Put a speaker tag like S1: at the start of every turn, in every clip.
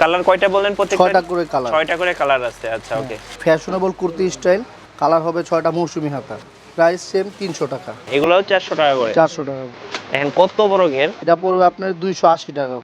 S1: Colour কয়টা বলেন প্রত্যেকটা?
S2: 6টা করে কালার।
S1: 6টা করে কালার আছে। আচ্ছা ওকে।
S2: ফ্যাশনেবল কুর্তি স্টাইল, কালার হবে 6টা, মৌসুমি হাতা, প্রাইস সেম 300 টাকা।
S1: এগুলোও 400 টাকা করে।
S2: 400 টাকা।
S1: এখন কত বড় ঘের?
S2: এটা পড়বে আপনার 280 টাকা।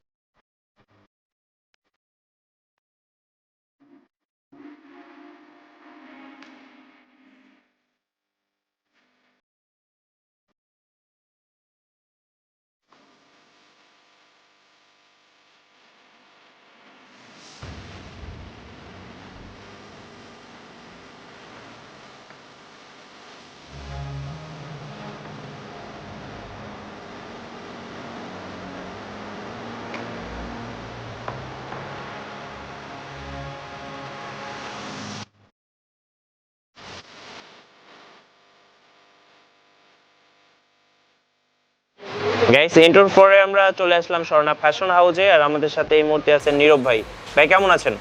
S1: গাইস, ইন্ট্রোর পরে আমরা চলে আসলাম স্বর্ণা ফ্যাশন হাউসে, আর আমাদের সাথে এই মুহূর্তে আছেন নীরব ভাই। ভাই কেমন আছেন?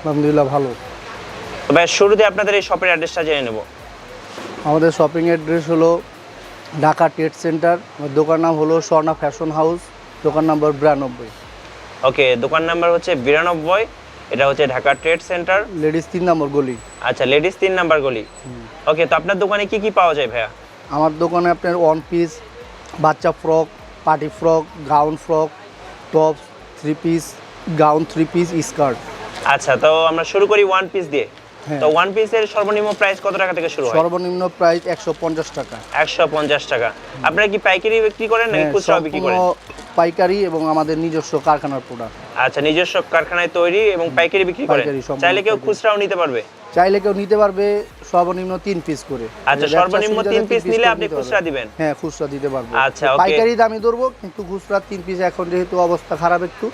S2: আলহামদুলিল্লাহ ভালো।
S1: তো ভাই শুরুতে আপনাদের এই শপের অ্যাড্রেসটা জেনে নেব।
S2: আমাদের শপিং অ্যাড্রেস হলো ঢাকা ট্রেড সেন্টার, আমার দোকান নাম হলো স্বর্ণা ফ্যাশন হাউস, দোকান নাম্বার 92।
S1: ওকে, দোকান নাম্বার হচ্ছে 92, এটা হচ্ছে ঢাকা ট্রেড সেন্টার,
S2: লেডিস 3 নম্বর গলি।
S1: আচ্ছা, লেডিস 3 নাম্বার গলি। ওকে, তো আপনার দোকানে কি কি পাওয়া যায় ভাইয়া?
S2: আমার দোকানে আপনার ওয়ান পিস, বাচ্চা frock, party frock, gown frock, tops, 3 piece, gown 3 piece, skirt.
S1: আচ্ছা, তো আমরা শুরু করি ওয়ান পিস দিয়ে।
S2: হ্যাঁ।
S1: তো ওয়ান পিসের সর্বনিম্ন প্রাইস কত টাকা থেকে শুরু হয়?
S2: সর্বনিম্ন প্রাইস 150 টাকা।
S1: 150 টাকা। আপনারা কি পাইকারি বিক্রি করেন নাকি
S2: হ্যাঁ,
S1: খুচরা বিক্রি করেন?
S2: সম্পূর্ণ পাইকারি এবং আমাদের নিজস্ব কারখানার প্রোডাক্ট।
S1: আচ্ছা, নিজস্ব কারখানায় তৈরি এবং পাইকারি বিক্রি করেন।
S2: পাইকারি, সম্পূর্ণ
S1: চাইলে কেউ
S2: পাইকারি।
S1: খুচরাও নিতে পারবে?
S2: চাইলে কেউ নিতে পারবে সর্বনিম্ন 3 পিস করে।
S1: আচ্ছা,
S2: ব্যবসার
S1: সর্বনিম্ন
S2: সুবিধাতে
S1: 3 পিস নিলে
S2: করে
S1: আপনি
S2: নিতে পারবে।
S1: খুচরা দিবেন?
S2: হ্যাঁ, খুচরা দিতে পারবো।
S1: আচ্ছা, ওকে।
S2: পাইকারি দামই ধরবো, কিন্তু খুচরা 3 পিস এখন যেহেতু অবস্থা খারাপ, একটু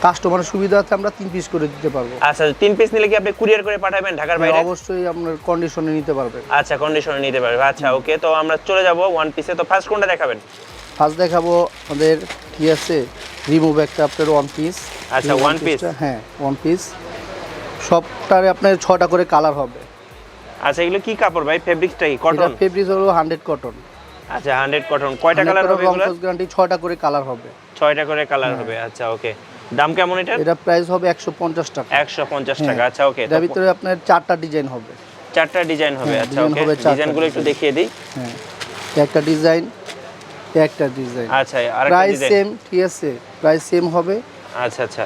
S2: কাস্টমারের সুবিধার্থে আমরা 3 পিস করে দিতে পারবো।
S1: আচ্ছা, 3 পিস নিলে কি আপনি কুরিয়ার করে পাঠাবেন ঢাকার
S2: হ্যাঁ,
S1: বাইরে?
S2: অবশ্যই আপনার কন্ডিশনে নিতে পারবেন।
S1: আচ্ছা, কন্ডিশনে নিতে পারবে। আচ্ছা ওকে, তো আমরা চলে যাব ওয়ান পিসে। তো ফার্স্ট কোনটা দেখাবেন?
S2: ফার্স্ট দেখাবো আমাদের কি আছে, রিমুভ একটা আপনার ওয়ান পিস।
S1: আচ্ছা, one piece।
S2: হ্যাঁ, ওয়ান পিস। সবটারে আপনার 6টা করে কালার হবে।
S1: আচ্ছা, এগুলো কি কাপড় ভাই? ফেব্রিক্সটা কি কটন?
S2: এটা ফেব্রিক হলো 100 কটন।
S1: আচ্ছা, 100 কটন। কয়টা কালার হবে এগুলো?
S2: গ্যারান্টি 6টা করে কালার হবে।
S1: 6টা করে কালার হবে। আচ্ছা ওকে, দাম কেমন এটা?
S2: এটা প্রাইস হবে 150 টাকা।
S1: 150 টাকা। আচ্ছা ওকে,
S2: এর ভিতরে আপনার 4টা ডিজাইন হবে।
S1: 4টা ডিজাইন হবে।
S2: হ্যাঁ,
S1: আচ্ছা
S2: ডিজাইন
S1: ওকে,
S2: হবে 4টা
S1: ডিজাইনগুলো একটু
S2: ডিজাইন।
S1: দেখিয়ে দিই।
S2: হ্যাঁ, একটা ডিজাইন, একটা ডিজাইন।
S1: আচ্ছা, আরেকটা
S2: প্রাইস
S1: ডিজাইন।
S2: সেম, ঠিক আছে, প্রাইস সেম হবে।
S1: আচ্ছা আচ্ছা,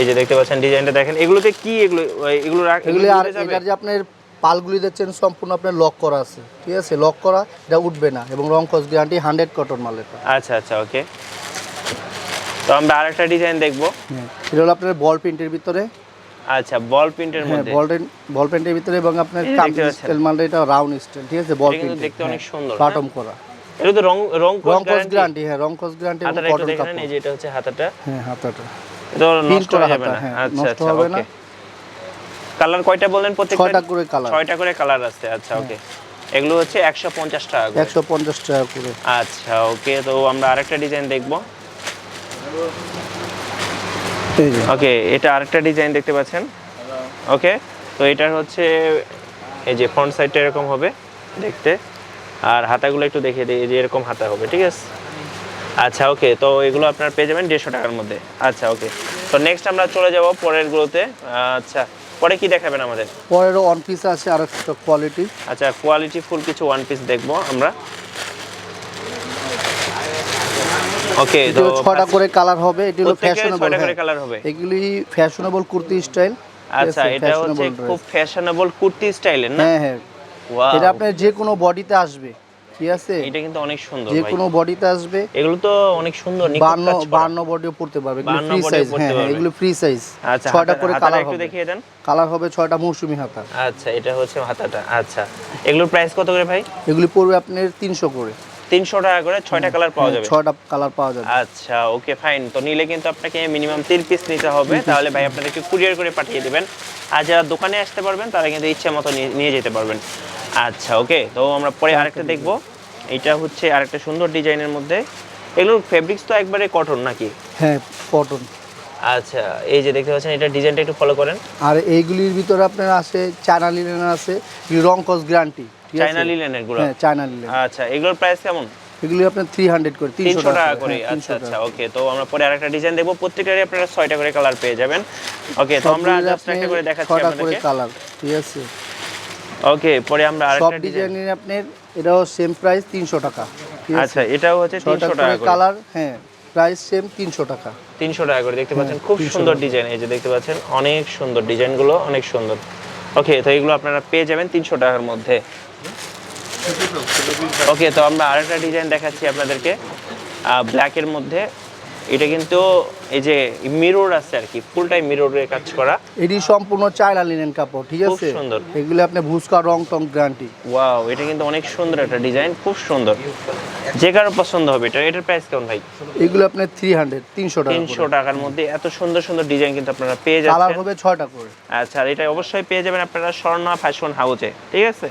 S1: এই যে দেখতে পাচ্ছেন ডিজাইনটা দেখেন। এগুলোতে কি এগুলো এগুলো
S2: এগুলি আর এটার যে আপনার পালগুলি দেখছেন সম্পূর্ণ আপনার লক করা আছে, ঠিক আছে, লক করা, এটা উঠবে না এবং রং কস গ্যারান্টি 100 কটন মাল এটা।
S1: আচ্ছা আচ্ছা ওকে, তো আমরা আরেকটা ডিজাইন দেখবো।
S2: হ্যাঁ, এটা হলো আপনার বল প্রিন্টের ভিতরে।
S1: আচ্ছা, বল প্রিন্টের
S2: হ্যাঁ,
S1: মধ্যে।
S2: বল প্রিন্টের ভিতরে এবং আপনার
S1: এই যে
S2: কাম
S1: দেখতে পাচ্ছেন।
S2: স্টাইল মাল, এটা রাউন্ড স্টাইল, ঠিক আছে, বল
S1: এটা কিন্তু
S2: প্রিন্ট
S1: দেখতে অনেক সুন্দর,
S2: বাটম করা।
S1: এটা তো রং রং
S2: রং কস
S1: গ্যারান্টি।
S2: গ্যারান্টি, হ্যাঁ, রং কস গ্যারান্টি এবং
S1: হাতাটা একটু
S2: কটন
S1: দেখেন,
S2: কাপড়।
S1: এই যে এটা হচ্ছে হাতাটা।
S2: হ্যাঁ, হাতাটা
S1: এটা
S2: প্রিন্ট
S1: নষ্ট
S2: করা
S1: হয়ে যাবে
S2: হাতা,
S1: না।
S2: হ্যাঁ,
S1: আচ্ছা
S2: নষ্ট
S1: আচ্ছা
S2: হবে না।
S1: ওকে। কালার কয়টা বলেন প্রত্যেকটা?
S2: 6টা করে কালার।
S1: 6টা করে কালার আছে। আচ্ছা ওকে, এগুলো হচ্ছে 150 টাকা করে।
S2: 150 টাকা করে।
S1: আচ্ছা ওকে, তো আমরা আরেকটা ডিজাইন দেখবো।
S2: এই যে
S1: ওকে, এটা আরেকটা ডিজাইন দেখতে পাচ্ছেন। ওকে, তো এটার হচ্ছে এই যে ফ্রন্ট সাইডটা এরকম হবে দেখতে, আর হাতাগুলো একটু দেখিয়ে দিই, এই যে এরকম হাতা হবে, ঠিক আছে। আচ্ছা ওকে, তো এগুলো আপনার পেয়ে যাবেন 150 টাকার মধ্যে। আচ্ছা ওকে, তো নেক্সট আমরা চলে যাব পরের গুলোতে। আচ্ছা, পরে কি দেখাবেন আমাদের?
S2: পরেরও ওয়ান পিস আছে আর একটা কোয়ালিটি।
S1: আচ্ছা, কোয়ালিটি ফুল কিছু ওয়ান পিস দেখবো আমরা। ওকে, তো
S2: 6টা করে কালার হবে। এটি হলো
S1: প্রত্যেকে
S2: ফ্যাশনেবল,
S1: 6টা করে কালার হবে।
S2: এগুলি ফ্যাশনেবল কুর্তি স্টাইল।
S1: আচ্ছা, এটা হচ্ছে খুব ফ্যাশনেবল কুর্তি স্টাইলের না?
S2: হ্যাঁ হ্যাঁ,
S1: ওয়াও,
S2: এটা আপনার যে কোনো বডিতে আসবে, ঠিক আছে,
S1: এটা কিন্তু অনেক সুন্দর
S2: যে
S1: ভাই।
S2: কোনো বডিতে আসবে।
S1: এগুলো তো অনেক সুন্দর, নিখুঁত
S2: 52
S1: কাজ করা।
S2: 52 বডিও পড়তে পারবে, এগুলো
S1: 52
S2: ফ্রি
S1: বডিও
S2: সাইজ।
S1: পড়তে
S2: হ্যাঁ হ্যাঁ,
S1: পারবে।
S2: এগুলো ফ্রি সাইজ।
S1: আচ্ছা,
S2: 6টা করে
S1: হাতাটা
S2: কালার
S1: একটু
S2: হবে।
S1: দেখিয়ে দেন।
S2: কালার হবে 6টা মৌসুমি হাতা।
S1: আচ্ছা, এটা হচ্ছে হাতাটা। আচ্ছা, এগুলোর প্রাইস কত করে ভাই?
S2: এগুলি পড়বে আপনার 300 করে।
S1: 300 টাকা করে 6টা কালার পাওয়া যাবে।
S2: 6টা কালার পাওয়া যাবে।
S1: আচ্ছা ওকে ফাইন, তো নিলে কিন্তু আপনাকে মিনিমাম 3 পিস নিতে হবে, তাহলে ভাই আপনাদেরকে কুরিয়ার করে পাঠিয়ে দিবেন। আর যারা দোকানে আসতে পারবেন তারা কিন্তু ইচ্ছে মতো নিয়ে যেতে পারবেন। আচ্ছা ওকে, তো আমরা পরে আরেকটা দেখবো। এইটা হচ্ছে আরেকটা সুন্দর ডিজাইনের মধ্যে। এগুলোর ফেব্রিক্স তো একবারে কটন নাকি?
S2: হ্যাঁ, কটন।
S1: আচ্ছা, এই যে দেখতে পাচ্ছেন, এটা ডিজাইনটা একটু ফলো করেন।
S2: আর এইগুলির ভিতরে আপনার আছে চায়না লিনেন আছে, রং কস গ্যারান্টি, ঠিক আছে,
S1: চায়না লিনেনের গুলো।
S2: হ্যাঁ, চায়না লিনেন।
S1: আচ্ছা, এগুলোর প্রাইস কেমন?
S2: এগুলি আপনার 300 করে
S1: 300 টাকা করে।
S2: হ্যাঁ, 300
S1: আচ্ছা আচ্ছা,
S2: টাকা।
S1: ওকে। তো আমরা পরে আরেকটা ডিজাইন দেখবো, প্রত্যেকটারই আপনারা 6টা করে কালার পেয়ে যাবেন। ওকে, তো আমরা
S2: সবগুলির
S1: জাস্ট একটা
S2: আপনার
S1: করে দেখাচ্ছি
S2: 6টা করে
S1: আপনাদেরকে।
S2: কালার, ঠিক আছে।
S1: ওকে, পরে আমরা
S2: সব
S1: আরেকটা ডিজাইন।
S2: ডিজাইনের আপনার এটাও সেম প্রাইস 300 টাকা, ঠিক আছে।
S1: আচ্ছা, এটাও হচ্ছে
S2: 6টা
S1: 300 টাকা
S2: করে
S1: করে।
S2: কালার, হ্যাঁ প্রাইস সেম 300 টাকা।
S1: 300 টাকা করে দেখতে পাচ্ছেন, খুব
S2: 300
S1: সুন্দর
S2: টাকা।
S1: ডিজাইন। এই যে দেখতে পাচ্ছেন অনেক সুন্দর ডিজাইনগুলো, অনেক সুন্দর। ওকে, তো এগুলো আপনারা পেয়ে যাবেন 300 টাকার মধ্যে। ওকে, তো আমরা আরেকটা ডিজাইন দেখাচ্ছি আপনাদেরকে ব্ল্যাকের মধ্যে। এটা কিন্তু এই যে মিরর আছে আর কি, ফুলটাই মিররের কাজ করা।
S2: এটি সম্পূর্ণ চায়না লিনেন কাপড়, ঠিক
S1: খুব
S2: আছে।
S1: সুন্দর।
S2: এগুলো আপনি ভুসকা রং টং গ্যারান্টি।
S1: ওয়াও, এটা কিন্তু অনেক সুন্দর একটা ডিজাইন, খুব সুন্দর। যে কারো পছন্দ হবে এটা। এটার প্রাইস কেমন ভাই?
S2: এগুলো আপনার 300 টাকা
S1: 300 টাকার মধ্যে এত সুন্দর সুন্দর ডিজাইন কিন্তু আপনারা পেয়ে
S2: কালার
S1: যাচ্ছেন।
S2: হবে 6টা করে।
S1: আচ্ছা, আর এটা অবশ্যই পেয়ে যাবেন আপনারা স্বর্ণা ফ্যাশন হাউসে, ঠিক আছে।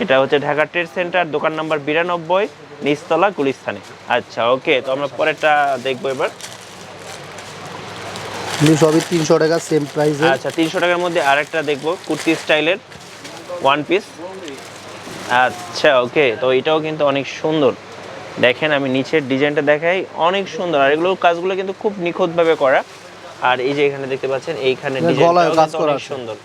S1: এটা হচ্ছে ঢাকা ট্রেড সেন্টার, দোকান নাম্বার 92, নিচতলা, গুলিস্তানে। আচ্ছা, ওকে, তো আমরা পরেরটা দেখবো এবার।
S2: এগুলি সবই 300 টাকা সেম প্রাইসে।
S1: আচ্ছা, 300 টাকার মধ্যে আরেকটা দেখবো, কুর্তি স্টাইলের ওয়ান পিস। আচ্ছা, ওকে, তো এটাও কিন্তু অনেক সুন্দর। দেখেন, আমি নিচের ডিজাইনটা দেখাই, অনেক সুন্দর। আর এগুলো কাজগুলো কিন্তু খুব নিখুঁতভাবে করা। আর এই যে এখানে দেখতে পাচ্ছেন, এইখানে
S2: গলায় কাজ
S1: ডিজাইনটা
S2: করা
S1: অনেক
S2: আছে।
S1: সুন্দর।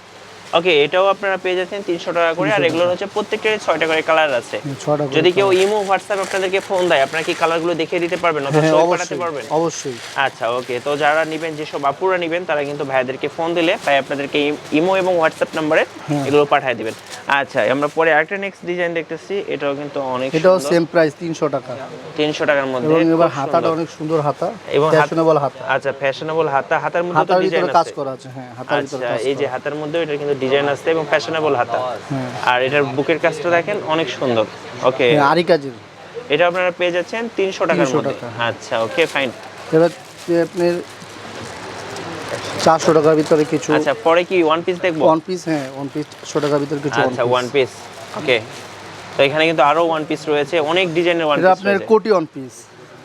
S1: ওকে, এটাও আপনারা পেয়ে যাচ্ছেন 300 টাকা করে। আর এগুলোর হচ্ছে প্রত্যেকটারই 6টা করে কালার আছে।
S2: 6টা করে।
S1: যদি কেউ ইমো হোয়াটসঅ্যাপ আপনাদেরকে ফোন দেয়, আপনারা কি কালারগুলো দেখিয়ে দিতে পারবেন অথবা
S2: হ্যাঁ,
S1: ছবি পাঠাতে
S2: অবশ্যই
S1: পারবেন?
S2: অবশ্যই।
S1: আচ্ছা, ওকে, তো যারা নেবেন, যেসব আপুরা নেবেন, তারা কিন্তু ভাইয়াদেরকে ফোন দিলে ভাই আপনাদেরকে ইমো এবং হোয়াটসঅ্যাপ নম্বরে এগুলো পাঠিয়ে দিবেন। আচ্ছা, আমরা পরে আরেকটা নেক্সট ডিজাইন দেখতেছি। এটাও কিন্তু অনেক
S2: এটাও
S1: সুন্দর,
S2: সেম প্রাইস 300 টাকা।
S1: 300 টাকার মধ্যে।
S2: এবং এবার
S1: খুব
S2: হাতাটা
S1: সুন্দর।
S2: অনেক সুন্দর হাতা
S1: এবং
S2: ফ্যাশনেবল হাতা।
S1: আচ্ছা, ফ্যাশনেবল হাতা। হাতার মধ্যে তো
S2: হাতার
S1: ডিজাইন
S2: ভিতরে কাজ
S1: আছে।
S2: করা আছে, হ্যাঁ হাতার ভিতরে
S1: আচ্ছা,
S2: কাজ
S1: এই যে
S2: করা।
S1: হাতার মধ্যে এটা কিন্তু ডিজাইন আছে এবং ফ্যাশনেবল হাতা।
S2: হ্যাঁ।
S1: আর এটার বুকের কাজটা দেখেন, অনেক সুন্দর। ওকে,
S2: হ্যাঁ, আরি কাজের।
S1: এটা আপনারা পেয়ে যাচ্ছেন 300 টাকার
S2: 300
S1: মধ্যে।
S2: টাকা।
S1: আচ্ছা, ওকে, ফাইন।
S2: এবার আপনার 400 টাকার ভিতরে কিছু
S1: আচ্ছা, পরে কি ওয়ান পিস দেখবো?
S2: ওয়ান পিস, হ্যাঁ ওয়ান পিস 100 টাকার ভিতরে কিছু
S1: আচ্ছা, ওয়ান পিস। ওকে, তো এখানে কিন্তু আরো ওয়ান পিস রয়েছে, অনেক ডিজাইনের ওয়ান
S2: এটা
S1: পিস
S2: আপনার
S1: রয়েছে।
S2: কোটি ওয়ান পিস।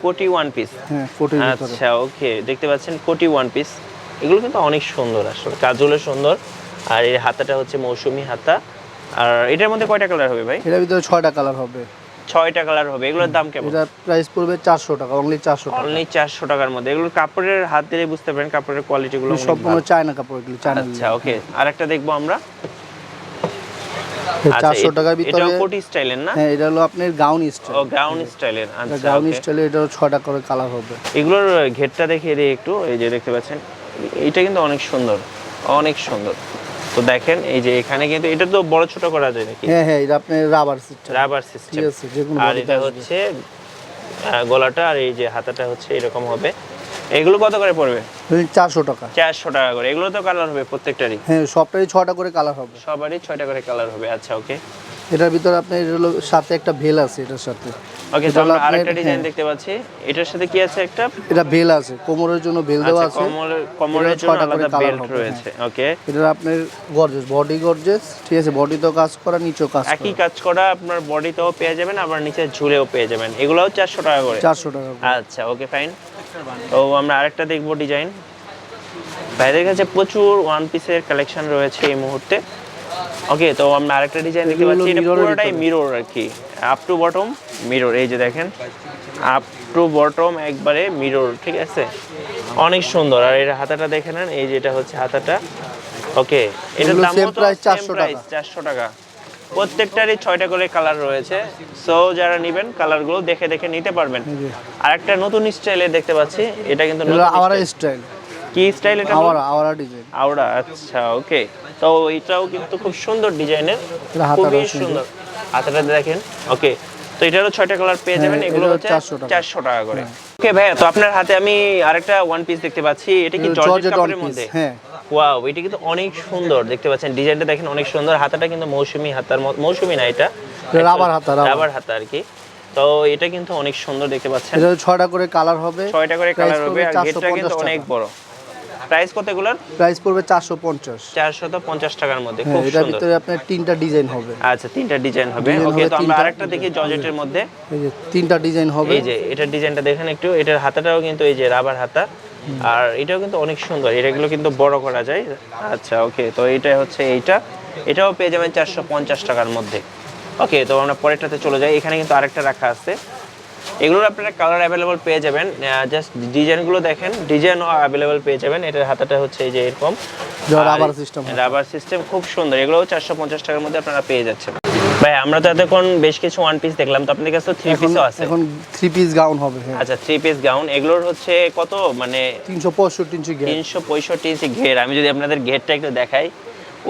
S1: কোটি ওয়ান পিস।
S2: হ্যাঁ কোটির ভিতরে।
S1: আচ্ছা, ওকে, দেখতে পাচ্ছেন কোটি ওয়ান পিস। এগুলো কিন্তু অনেক সুন্দর, আসলে কাজগুলো সুন্দর। আর এই হাতাটা হচ্ছে মৌসুমী হাতা। আর এটার মধ্যে কয়টা কালার হবে ভাই?
S2: এটার ভিতরে 6টা কালার হবে।
S1: 6টা কালার হবে। এগুলোর দাম কেমন?
S2: এটা প্রাইস পড়বে 400 টাকা, অনলি 400 টাকা।
S1: অনলি 400 টাকার মধ্যে। এগুলোর কাপড়ের হাত দিলে বুঝতে পারেন কাপড়ের কোয়ালিটিগুলো অনেক
S2: সম্পূর্ণ
S1: ভালো।
S2: চায়না কাপড়, এগুলো চায়না।
S1: আচ্ছা, ওকে, আরেকটা দেখবো আমরা। আচ্ছা,
S2: 400 টাকার ভিতরে।
S1: এটাও কোটি স্টাইলের না?
S2: হ্যাঁ, এটা হলো আপনার গাউন স্টাইল।
S1: ও, গাউন স্টাইলের। আচ্ছা,
S2: গাউন
S1: ওকে।
S2: স্টাইলে এটাও 6টা করে কালার হবে।
S1: এগুলোর ঘেরটা দেখিয়ে দিই একটু। এই যে দেখতে পাচ্ছেন, এটা কিন্তু অনেক সুন্দর, অনেক সুন্দর। তো দেখেন, এই যে এখানে কিন্তু এটা তো বড় ছোট করা যায় নাকি?
S2: হ্যাঁ হ্যাঁ, এটা আপনার রাবার সিস্টেম।
S1: Rubber system.
S2: ঠিক আছে, যে কোনো
S1: আর
S2: body
S1: এটা
S2: কাজ
S1: হচ্ছে গলাটা, আর এই যে হাতাটা হচ্ছে এরকম হবে। এগুলো কত করে পড়বে?
S2: 400 টাকা।
S1: 400 টাকা করে। এগুলো তো কালার হবে প্রত্যেকটারই?
S2: হ্যাঁ, সবটারই 6টা করে কালার হবে।
S1: সবারই 6টা করে কালার হবে। আচ্ছা, ওকে,
S2: এটার ভিতরে আপনার এটা হলো সাথে একটা ভেল আছে, এটার সাথে।
S1: ওকে। তো
S2: এটা হলো
S1: আমরা আরেকটা
S2: আপনার-
S1: ডিজাইন
S2: হ্যাঁ।
S1: দেখতে পাচ্ছি। এটার সাথে কি আছে একটা?
S2: এটা বেল আছে, কোমরের জন্য বেল দেওয়া
S1: আচ্ছা,
S2: আছে।
S1: কোমরের
S2: এটা
S1: জন্য
S2: 6টা করে
S1: আলাদা
S2: colour
S1: বেল্ট
S2: হবে,
S1: রয়েছে। ওকে,
S2: এটা আপনার গর্জেস, বডি গর্জেস, ঠিক আছে। বডিতেও কাজ করা, নিচেও কাজ করা।
S1: একই কাজ করা আপনার বডিতেও পেয়ে যাবেন, আবার নিচে ঝুলেও পেয়ে যাবেন। এগুলোও 400 টাকা করে?
S2: 400 টাকা করে।
S1: আচ্ছা, ওকে, ফাইন। তো আমরা আরেকটা দেখবো ডিজাইন। ভাইদের কাছে প্রচুর ওয়ান পিসের কালেকশন রয়েছে এই মুহূর্তে। ওকে, তো আমরা আরেকটা ডিজাইন দেখতে
S2: এগুলো
S1: পাচ্ছি। এটা
S2: mirror এর
S1: পুরোটাই
S2: ভিতরে।
S1: মিরর আর কি, আপ টু বটম মিরর। এই যে দেখেন, আপ টু বটম একবারে মিরর, ঠিক আছে, অনেক সুন্দর। আর এর হাতাটা দেখে নেন, এই যে এটা হচ্ছে হাতাটা। ওকে, এটার
S2: এগুলো
S1: দাম
S2: same price 400 টাকা।
S1: 400 টাকা। প্রত্যেকটারই 6টা করে কালার রয়েছে। সো যারা নেবেন কালারগুলো দেখে দেখে নিতে পারবেন।
S2: এই যে,
S1: আর একটা নতুন স্টাইলে দেখতে পাচ্ছি। এটা কিন্তু
S2: এগুলো
S1: নতুন
S2: আওয়ারা
S1: style।
S2: স্টাইল।
S1: কি স্টাইল এটা?
S2: আওয়ারা ডিজাইন।
S1: আওড়া। আচ্ছা, ওকে, তো এটাও কিন্তু খুব সুন্দর ডিজাইনের,
S2: এটা হাতাটা
S1: খুবই
S2: সুন্দর।
S1: সুন্দর। হাতাটা দেখেন। ওকে, তো এটারও 6টা কালার পেয়ে যাবেন।
S2: হ্যাঁ,
S1: এগুলো
S2: এটাও
S1: হচ্ছে
S2: 400 টাকা।
S1: 400 টাকা করে। ওকে ভাইয়া, তো আপনার হাতে আমি আরেকটা ওয়ান পিস দেখতে পাচ্ছি। এটা কি জর্জেট
S2: জর্জেট
S1: কাপড়ের
S2: one
S1: মধ্যে?
S2: piece, হ্যাঁ।
S1: ওয়াও, এটা কিন্তু অনেক সুন্দর। দেখতে পাচ্ছেন ডিজাইনটা দেখেন, অনেক সুন্দর। হাতাটা কিন্তু মৌসুমী হাতার মৌসুমী না, এটা
S2: এটা রাবার হাতা,
S1: রাবার হাতা আর কি। তো এটা কিন্তু অনেক সুন্দর দেখতে পাচ্ছেন।
S2: এটা 6টা করে কালার হবে।
S1: 6টা করে
S2: Price
S1: কালার হবে।
S2: পড়বে
S1: আর ঘেরটা কিন্তু
S2: 450
S1: অনেক
S2: টাকা।
S1: বড়। প্রাইস কত এগুলোর?
S2: প্রাইস পড়বে 450।
S1: 450 টাকার মধ্যে।
S2: হ্যাঁ,
S1: খুব
S2: এটার
S1: সুন্দর।
S2: ভিতরে আপনার 3টা ডিজাইন হবে।
S1: আচ্ছা, 3টা ডিজাইন হবে।
S2: ডিজাইন
S1: ওকে,
S2: হবে
S1: তো আমরা
S2: 3টা।
S1: আরেকটা দেখি জর্জেটের মধ্যে।
S2: এই যে 3টা ডিজাইন হবে।
S1: এই যে এটার ডিজাইনটা দেখেন একটু। এটার হাতাটাও কিন্তু এই যে রাবার হাতা। আর এটাও কিন্তু অনেক সুন্দর। এটাগুলো কিন্তু বড় করা যায়। আচ্ছা, ওকে, তো এইটা হচ্ছে এটাও পেয়ে যাবেন 450 টাকার মধ্যে। ওকে, তো আমরা পরেরটাতে চলে যাই। এখানে কিন্তু আরেকটা রাখা আছে। এগুলোর আপনারা কালার অ্যাভেলেবল পেয়ে যাবেন, জাস্ট ডিজাইনগুলো দেখেন, ডিজাইনও অ্যাভেলেবল পেয়ে যাবেন। এটার হাতাটা হচ্ছে এই যে এরকম রাবার সিস্টেম, খুব সুন্দর। এগুলো 450 টাকার মধ্যে আপনারা পেয়ে যাচ্ছেন। ভাই আমরা তো এতক্ষণ বেশ কিছু ওয়ান পিস দেখলাম, তো আপনাদের কাছে তো থ্রি পিসও আছে।
S2: এখন 3 পিস গাউন হবে।
S1: আচ্ছা 3 পিস গাউন, এগুলোর হচ্ছে কত মানে
S2: 365 ইঞ্চি ঘের।
S1: 365 ইঞ্চি ঘের। আমি যদি আপনাদের ঘেরটা একটু দেখাই,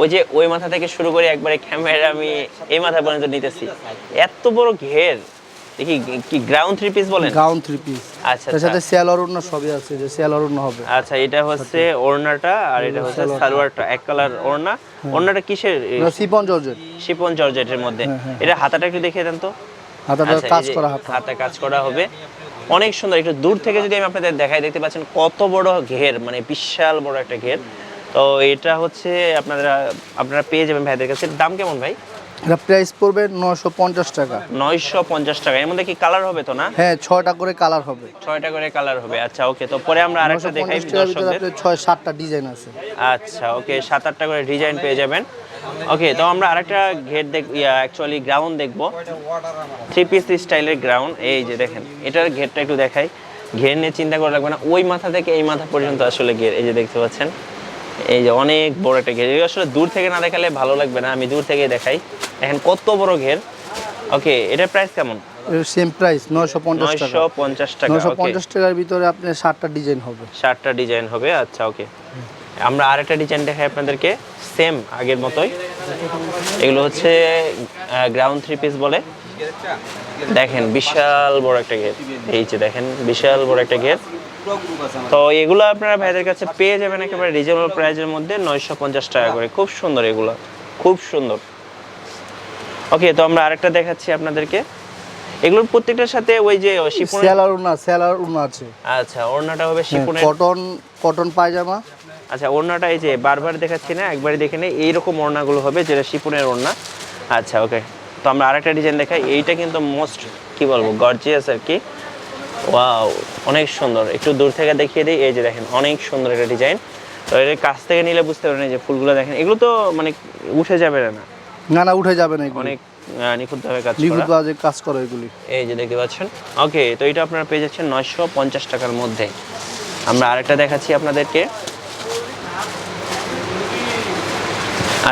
S1: ওই যে ওই মাথা থেকে শুরু করে একবারে ক্যামেরা আমি এই মাথা পর্যন্ত নিতেছি, এত বড় ঘের। দেখি কি গ্রাউন্ড 3 পিস বলেন?
S2: Gown 3 piece.
S1: আচ্ছা
S2: তার সাথে সেলোয়ার ওড়না সবই আছে, যে সেলোয়ার ওড়না হবে।
S1: আচ্ছা এটা হচ্ছে ওড়নাটা, আর এটা হচ্ছে সালোয়ারটা, এক কালার ওড়না। ওড়নাটা কিসের?
S2: Chiffon georgette.
S1: শিফন জর্জেটের মধ্যে। এটা হাতাটা একটু দেখিয়ে দেন তো।
S2: হাতাটা কাজ করা,
S1: হাতে কাজ করা হবে, অনেক সুন্দর। একটু দূর থেকে যদি আমি আপনাদের দেখাই, দেখতে পাচ্ছেন কত বড় ঘের, মানে বিশাল বড় একটা ঘের। তো এটা হচ্ছে আপনারা পেয়ে যাবেন ভাইদের কাছে। দাম কেমন ভাই?
S2: এটা প্রাইস পড়বে 950 টাকা।
S1: 950 টাকা। এর মধ্যে কি কালার হবে তো না?
S2: হ্যাঁ, 6টা করে কালার হবে।
S1: 6টা করে কালার হবে। আচ্ছা ওকে, তো পরে আমরা আরেকটা দেখাই দর্শকদের।
S2: 6-7টা ডিজাইন আছে।
S1: আচ্ছা ওকে, 7-8টা করে ডিজাইন পেয়ে যাবেন। ওকে, তো আমরা আরেকটা ঘের অ্যাকচুয়ালি গ্রাউন্ড দেখবো, 3 পিস স্টাইলের গ্রাউন্ড। এই যে দেখেন, এটার ঘেরটা একটু দেখাই। ঘের নিয়ে চিন্তা করা লাগবে না, ওই মাথা থেকে এই মাথা পর্যন্ত আসলে ঘের। এই যে দেখতে পাচ্ছেন, এই যে অনেক বড় একটা ঘের। আসলে দূর থেকে না দেখালে ভালো লাগবে না, আমি দূর থেকে দেখাই। দেখেন কত বড় ঘের। ওকে, এটার প্রাইস কেমন?
S2: সেম প্রাইস 950 টাকা।
S1: 950 টাকা।
S2: 950 টাকার ভিতরে আপনার 7টা ডিজাইন হবে।
S1: 7টা ডিজাইন হবে। আচ্ছা ওকে, আমরা আরেকটা ডিজাইন দেখাই আপনাদেরকে, সেম আগের মতোই। এগুলো হচ্ছে গ্রাউন্ড 3 পিস বলে। দেখেন বিশাল বড় একটা ঘের, এই যে দেখেন বিশাল বড় একটা ঘের। তো এগুলো আপনারা ভাইদের কাছে পেয়ে যাবেন একেবারে রিজনেবল প্রাইসের মধ্যে, 950 টাকা করে। খুব সুন্দর, এগুলো খুব সুন্দর। ওকে, তো আমরা আরেকটা দেখাচ্ছি আপনাদেরকে। এগুলোর প্রত্যেকটার সাথে ওই যে শিফন
S2: সেলার ওড়না আছে।
S1: আচ্ছা, ওড়নাটা হবে শিফনের,
S2: কটন পায়জামা।
S1: আচ্ছা, ওড়নাটা এই যে বারবার দেখাচ্ছি না, একবারই দেখে নেই। এইরকম ওড়নাগুলো হবে, যেটা শিফনের ওড়না। আচ্ছা ওকে, তো আমরা আরেকটা ডিজাইন দেখাই। এইটা কিন্তু মোস্ট কি বলবো, গর্জিয়াস আর কি। ওয়াও, অনেক সুন্দর। একটু দূর থেকে দেখিয়ে দিই। এই যে দেখেন, অনেক সুন্দর একটা ডিজাইন। তো এর কাছ থেকে নিলে বুঝতে পারবেন, এই যে ফুলগুলো দেখেন, এগুলো তো মানে উঠে যাবে না?
S2: না, উঠে যাবে না।
S1: অনেক নিখুঁতভাবে
S2: কাজ করে এগুলি।
S1: এই যে দেখতে পাচ্ছেন। ওকে, তো এটা আপনারা পেয়ে যাচ্ছেন 950 টাকার মধ্যে। আমরা আরেকটা দেখাচ্ছি আপনাদেরকে।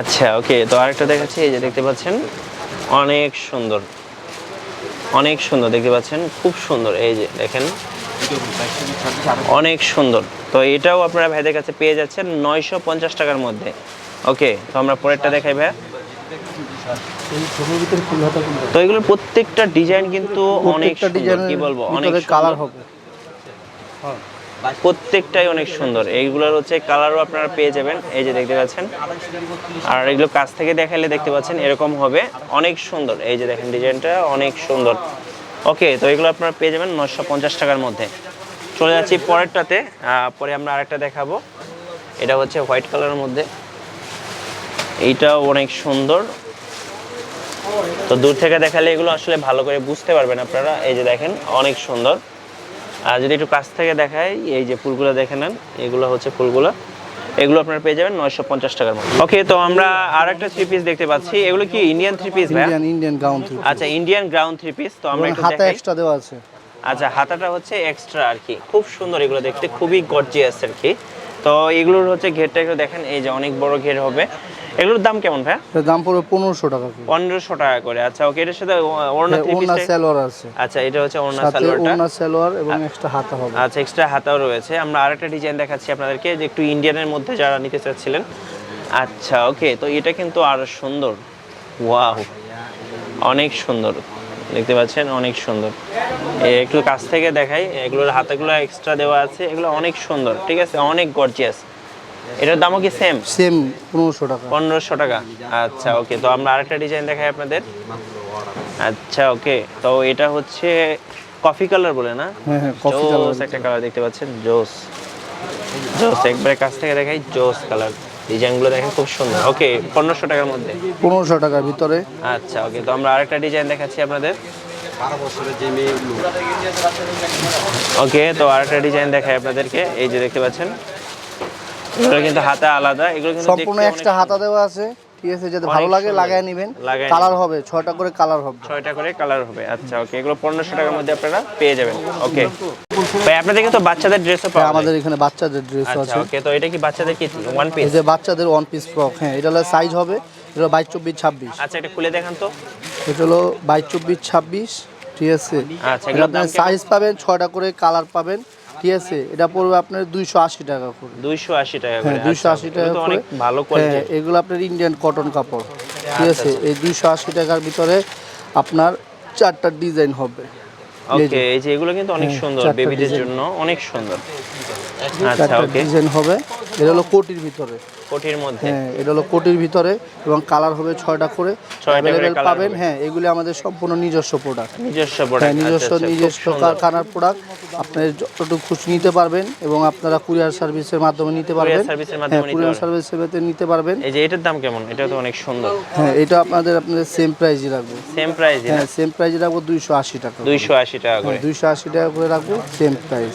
S1: আচ্ছা ওকে, তো আরেকটা দেখাচ্ছি। এই যে দেখতে পাচ্ছেন, অনেক সুন্দর, অনেক সুন্দর দেখতে পাচ্ছেন, খুব সুন্দর। এই যে দেখেন, অনেক সুন্দর। তো এটাও আপনারা ভাইদের কাছে পেয়ে যাচ্ছেন 950 টাকার মধ্যে। ওকে, তো আমরা পরেরটা দেখাই ভাইয়া। তো এগুলোর প্রত্যেকটা ডিজাইন কিন্তু অনেক সুন্দর, কি বলবো, অনেক
S2: কালার হবে,
S1: প্রত্যেকটাই অনেক সুন্দর। এইগুলোর হচ্ছে কালারও আপনারা পেয়ে যাবেন, এই যে দেখতে পাচ্ছেন। আর এগুলো কাছ থেকে দেখাইলে দেখতে পাচ্ছেন এরকম হবে, অনেক সুন্দর। এই যে দেখেন, ডিজাইনটা অনেক সুন্দর। ওকে, তো এগুলো আপনারা পেয়ে যাবেন 950 টাকার মধ্যে। চলে যাচ্ছি পরেরটাতে। পরে আমরা আরেকটা দেখাবো, এটা হচ্ছে হোয়াইট কালারের মধ্যে। এইটাও অনেক সুন্দর। তো দূর থেকে দেখালে এগুলো আসলে ভালো করে বুঝতে পারবেন আপনারা। এই যে দেখেন, অনেক সুন্দর। আর যদি একটু কাছ থেকে দেখাই, এই যে ফুলগুলো দেখে নেন, এগুলো হচ্ছে ফুলগুলো। এগুলো আপনারা পেয়ে যাবেন 950 টাকার মধ্যে। ওকে, তো আমরা আরেকটা 3 পিস দেখতে পাচ্ছি। এগুলো কি ইন্ডিয়ান 3 পিস ভাই?
S2: Indian ground 3 piece.
S1: আচ্ছা, ইন্ডিয়ান গ্রাউন্ড 3 পিস। তো আমরা একটু
S2: হাতে
S1: দেখাই।
S2: এক্সট্রা দেওয়া আছে।
S1: আচ্ছা, হাতাটা হচ্ছে এক্সট্রা আর কি। খুব সুন্দর, এগুলো দেখতে খুবই গর্জিয়াস আর কি। তো এগুলোর হচ্ছে ঘেরটা একটু দেখেন, এই যে অনেক বড় ঘের হবে। এগুলোর দাম কেমন ভাই?
S2: এর দাম পড়বে 1500 টাকা করে।
S1: 1500 টাকা করে। আচ্ছা ওকে, এটার সাথে ওড়না 3 পিস
S2: সালোয়ার আছে।
S1: আচ্ছা, এটা হচ্ছে ওড়না
S2: সাথে
S1: সালোয়ারটা।
S2: ওড়না সালোয়ার এবং এক্সট্রা হাতা হবে।
S1: আচ্ছা, এক্সট্রা হাতাও রয়েছে। আমরা আরেকটা ডিজাইন দেখাচ্ছি আপনাদেরকে, যে একটু ইন্ডিয়ানের মধ্যে যারা নিতে চাচ্ছিলেন। আচ্ছা ওকে, তো এটা কিন্তু আরো সুন্দর। ওয়াও, অনেক সুন্দর দেখতে পাচ্ছেন, অনেক সুন্দর। একটু কাছ থেকে দেখাই, এগুলোর হাতাগুলো এক্সট্রা দেওয়া আছে। এগুলো অনেক সুন্দর, ঠিক আছে, অনেক গর্জিয়াস। এটার দামও কি সেম
S2: 1500 টাকা।
S1: 1500 টাকা। আচ্ছা ওকে, তো আমরা আরেকটা ডিজাইন দেখাই আপনাদের। আচ্ছা ওকে, তো এটা হচ্ছে কফি কালার বলে না?
S2: হ্যাঁ, কফি কালার
S1: একটা কালার দেখতে পাচ্ছেন, জোস জোস। একবারে কাছ থেকে দেখাই, জোস কালার। ডিজাইনগুলো দেখেন খুব সুন্দর। ওকে, 1500 টাকার মধ্যে।
S2: 1500 টাকার ভিতরে।
S1: আচ্ছা ওকে, তো আমরা আরেকটা ডিজাইন দেখাচ্ছি আপনাদের।
S3: 12 বছরের যে মেয়েগুলো।
S1: ওকে, তো আরেকটা ডিজাইন দেখাই আপনাদেরকে। এই যে দেখতে পাচ্ছেন, এগুলো কিন্তু হাতা আলাদা, এগুলো কিন্তু
S2: সম্পূর্ণ এক্সট্রা হাতা দেওয়া আছে। ঠিক আছে, যাতে ভালো লাগে লাগায় নেবেন।
S1: লাগায়
S2: কালার হবে 6টা করে কালার হবে।
S1: 6টা করে কালার হবে। আচ্ছা ওকে, এগুলো 1500 টাকার মধ্যে আপনারা পেয়ে যাবেন। ওকে ভাই, আপনাদের কিন্তু বাচ্চাদের ড্রেসও পাওয়া যায়।
S2: আমাদের এখানে বাচ্চাদের ড্রেস
S1: আচ্ছা
S2: আছে।
S1: ওকে, তো এটা কি বাচ্চাদের কি ওয়ান পিস?
S2: এই যে বাচ্চাদের ওয়ান পিস ফ্রক, হ্যাঁ এটা হলো সাইজ হবে, এটা হলো 22, 24, 26।
S1: আচ্ছা এটা খুলে দেখান তো।
S2: এটা হলো 22, 24, 26, ঠিক আছে।
S1: আচ্ছা,
S2: এটা
S1: এগুলোর
S2: আপনার
S1: দাম কেমন?
S2: সাইজ পাবেন 6টা করে কালার পাবেন, ঠিক আছে। এটা পড়বে আপনার 280 টাকা করে।
S1: 280 টাকা করে।
S2: হ্যাঁ 280 টাকা
S1: তো
S2: করে।
S1: অনেক ভালো
S2: হ্যাঁ
S1: কোয়ালিটি।
S2: এগুলো আপনার ইন্ডিয়ান কটন কাপড়, ঠিক
S1: আচ্ছা,
S2: আছে। এই 280 টাকার ভিতরে আপনার 4টা ডিজাইন হবে।
S1: ওকে, এই যে এগুলো কিন্তু অনেক
S2: হ্যাঁ,
S1: সুন্দর,
S2: 4টা
S1: বেবিদের
S2: ডিজাইন।
S1: জন্য অনেক সুন্দর। আচ্ছা
S2: 4টা
S1: ওকে,
S2: ডিজাইন হবে। এটা হলো কোটির ভিতরে,
S1: কোটির মধ্যে।
S2: হ্যাঁ এটা হলো কোটির ভিতরে এবং কালার হবে 6টা করে
S1: 6টা করে
S2: অ্যাভেলেবেল
S1: কালার
S2: পাবেন।
S1: হবে।
S2: হ্যাঁ এগুলি আমাদের সম্পূর্ণ নিজস্ব প্রোডাক্ট,
S1: নিজস্ব
S2: হ্যাঁ
S1: প্রোডাক্ট।
S2: নিজস্ব কারখানার প্রোডাক্ট। আপনি যতটুকু খুশি নিতে পারবেন এবং আপনারা কুরিয়ার সার্ভিসের মাধ্যমে নিতে পারবেন।
S1: সার্ভিসের
S2: হ্যাঁ
S1: মাধ্যমে নিতে
S2: কুরিয়ার
S1: পারবেন।
S2: সার্ভিসের মাধ্যমে নিতে পারবেন।
S1: এই যে এটার দাম কেমন? এটা তো অনেক সুন্দর।
S2: হ্যাঁ এটা আপনাদের সেম প্রাইসই রাখবো।
S1: Same price?
S2: হ্যাঁ সেম প্রাইসই রাখবো 280 টাকা।
S1: 280 টাকা করে।
S2: 280 টাকা করে রাখবো, সেম প্রাইস।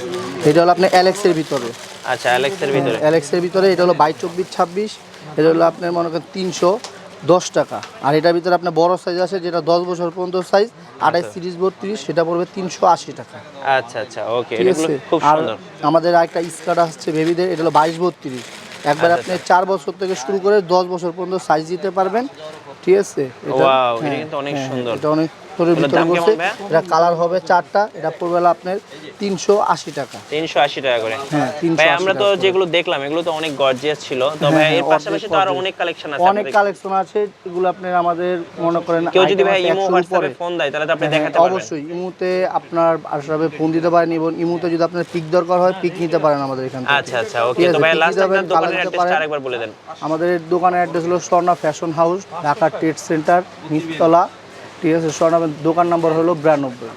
S2: এটা হলো আপনার অ্যালেক্সের ভিতরে,
S1: আচ্ছা অ্যালেক্সের ভিতরে।
S2: অ্যালেক্সের ভিতরে এটা হলো 22, 24, 26। এটা হলো আপনার মনে করেন 310 টাকা। আর এটার ভিতরে আপনার বড় সাইজ আছে যেটা 10 বছর পর্যন্ত সাইজ 28, 30, 32, সেটা পড়বে 380 টাকা।
S1: আচ্ছা আচ্ছা ওকে,
S2: ঠিক
S1: এগুলো
S2: আছে।
S1: খুব
S2: আর
S1: সুন্দর।
S2: আমাদের আরেকটা স্কার্ট আসছে বেবিদের, এটা হলো 22, 32। একবার
S1: আচ্ছা,
S2: আপনি 4 বছর থেকে শুরু করে 10 বছর পর্যন্ত সাইজ দিতে পারবেন, ঠিক আছে।
S1: ওয়াও, এটা
S2: হ্যাঁ,
S1: কিন্তু অনেক
S2: হ্যাঁ,
S1: সুন্দর।
S2: এটা অনেক তোরের
S1: এগুলোর
S2: ভিতরে
S1: দাম কেমন
S2: বসে।
S1: ভাইয়া?
S2: এটা কালার হবে 4টা, এটা পড়বে হলো আপনার 380 টাকা।
S1: 380 টাকা করে।
S2: হ্যাঁ 380
S1: ভাই আমরা তো
S2: টাকা করে।
S1: যেগুলো দেখলাম এগুলো তো অনেক গর্জিয়াস ছিল, তো
S2: হ্যাঁ,
S1: ভাই
S2: হ্যাঁ,
S1: এর পাশাপাশি তো আরো
S2: অনেক
S1: অনেক কালেকশন আছে
S2: অনেক
S1: আপনাদের।
S2: কালেকশন আছে, এগুলো আপনার আমাদের মনে করেন
S1: কেউ যদি
S2: item
S1: ভাই
S2: আছে
S1: ইমো
S2: 100 র
S1: হোয়াটসঅ্যাপে
S2: উপরে।
S1: ফোন দেয় তাহলে তো আপনি
S2: হ্যাঁ,
S1: দেখাতে পারবেন।
S2: অবশ্যই ইমুতে আপনার আশরাফে ফোন দিতে পারেন এবং ইমুতে যদি আপনার পিক দরকার হয় পিক নিতে পারেন আমাদের এখান থেকে।
S1: আচ্ছা আচ্ছা ওকে,
S2: ঠিক
S1: তো
S2: আছে,
S1: ভাই
S2: pick
S1: লাস্ট
S2: নিতে
S1: আপনার
S2: পারেন,
S1: দোকানের
S2: কালার নিতে
S1: অ্যাড্রেসটা
S2: পারেন।
S1: আরেকবার বলে দেন।
S2: আমাদের দোকানের অ্যাড্রেস হলো Swarna fashion house, Dhaka trade centre, নিচতলা, ঠিক আছে। স্বর্ণা দোকান নম্বর হলো 92।